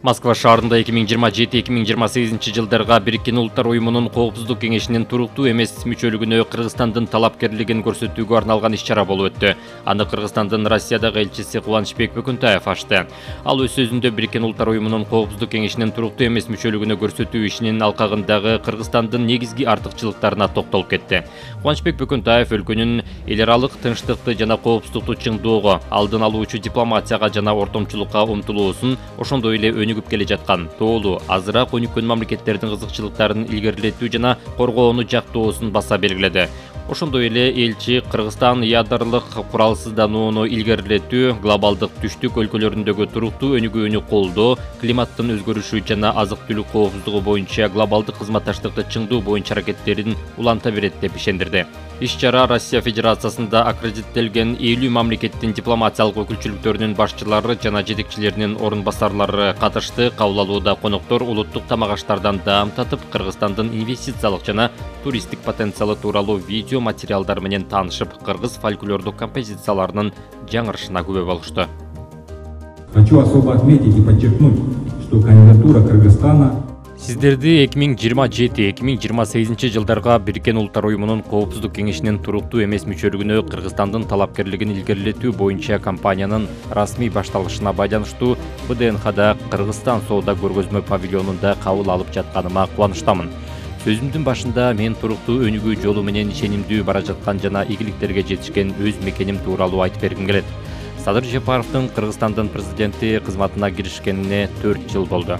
Москва шаарында 2027-2028 жылдарга Бириккен Улуттар уюмунун Коопсуздук кеңешинин туруктуу эмес мүчөлүгүнө Кыргызстандын талапкерлигин көрсөтүүгө арналган иш-чара болуп өттү. Аны Кыргызстандын Россиядагы элчиси Кубанычбек Бөкөнтаев ачты. Ал өз сөзүндө Бириккен Улуттар уюмунун Коопсуздук кеңешинин туруктуу эмес мүчөлүгүнө көрсөтүү ишинин алкагындагы Кыргызстандын негизги артыкчылыктарына токтолуп кетти. Кубанычбек Бөкөнтаев өлкөнүн эл аралык тынчтыкты жана коопсуздукту чыңдоого, алдын алуучу дипломатияга жана ортомчулукка умтулуусун, ошондой эле өнүгүп келе жаткан тоолуу, азыраак өнүккөн мамлекеттердин кызыкчылыктарын илгерилетүү жана коргоону жактоосун баса белгиледи. Ошондой эле элчи Кыргызстан ядролук куралсызданууну илгерилетүү, глобалдык түштүк өлкөлөрүндөгү туруктуу өнүгүүнү колдоо, климаттын өзгөрүшү жана азык-түлүк коопсуздугу боюнча глобалдык кызматташтыкты чыңдоо боюнча аракеттерин уланта берет деп ишендирди. Иш-чара Россия Федерациясында аккредиттелген 50 мамлекеттин дипломатиялык өкүлчүлүктөрүнүн башчылары жана жетекчилеринин орун басарлары катышты. Кабыл алууда коноктор улуттук тамак-аштардан даам татып, Кыргызстандын инвестициялык жана туристтик потенциалы тууралуу видео материалдар менен таанышып, кыргыз фольклордук композицияларынын жаңырышына күбө болушту. Хочу особо отметить и подчеркнуть, что кандидатура Кыргызстана Сиздерди 2027-2028 жылдарга Бириккен Улуттар уюмунун Коопсуздук кеңешинин туруктуу эмес мүчөлүгүнө Кыргызстандын талапкерлигин илгерилетүү боюнча кампаниянын расмий башталышына байланыштуу БДНХда Кыргызстан соода көргөзмө павильонунда кабыл алып жатканыма кубанычтамын. Сөзүмдүн башында мен туруктуу өнүгүү жолу менен ишенимдүү бара жаткан жана ийгиликтерге жетишкен өз мекеним тууралуу айтып бергим келет. Садыр Жапаровдун Кыргызстандын президенти кызматына киришкенине 4 жыл болду.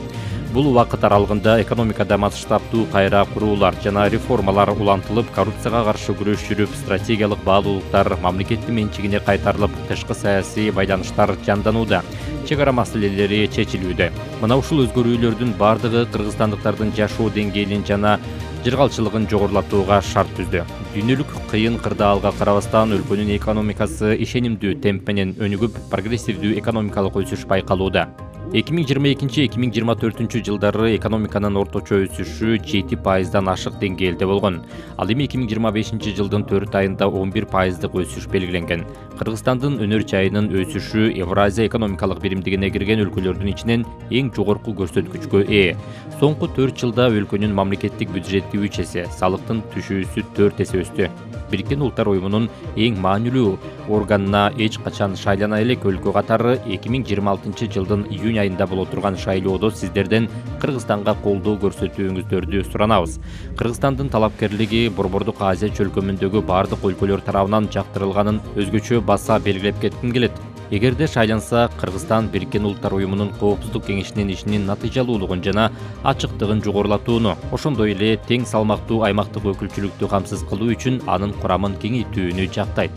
Бул убакыт аралыгында экономикада масштабтуу кайра куруулар жана реформалар улантылып, коррупцияга каршы күрөш жүрүп, стратегиялык баалуулуктар мамлекеттин менчигине кайтарылып, тышкы саясий байланыштар жанданууда, чек ара маселелери чечилүүдө. Мына ушул өзгөрүүлөрдүн бардыгы кыргызстандыктардын жашоо деңгээлин жана жыргалчылыгын жогорулатууга шарт түздү. Дүйнөлүк кыйын кырдаалга карабастан өлкөнүн экономикасы ишенимдүү темп менен өнүгүп, прогрессивдүү экономикалык өсүш байкалууда. 2022-2024 жылдары экономиканын орточо өсүшү 7%дан ашык деңгээлде болгон. Ал эми 2025 жылдын 4 айында 11%дык өсүш белгиленген. Кыргызстандын өнөр чайынын өсүшү Евразия экономикалык биримдигине кирген өлкөлөрдүн ичинен эң жогорку көрсөткүчкө ээ. Соңку 4 жылда өлкөнүн мамлекеттик бюджети 3 эсе, салыктын түшүүсү 4 эсе өстү. Бириккен Улуттар уюмунун эң маанилүү органына эч качан шайлана элек өлкө катары 2026 жылдын июнь айында боло турган шайлоодо сиздерден Кыргызстанга колдоо көрсөтүүңүздөрдү суранабыз. Кыргызстандын талапкерлиги Борбордук Азия чөлкөмүндөгү бардык өлкөлөр тарабынан жактырылганын өзгөчө баса белгилеп кетким келет. Эгерде шайланса, Кыргызстан Бириккен Улуттар уюмунун Коопсуздук кеңешинин ишинин натыйжалуулугун жана ачыктыгын жогорулатууну, ошондой эле тең салмактуу аймактык өкүлчүлүктү камсыз кылуу үчүн анын курамын кеңейтүүнү жактайт.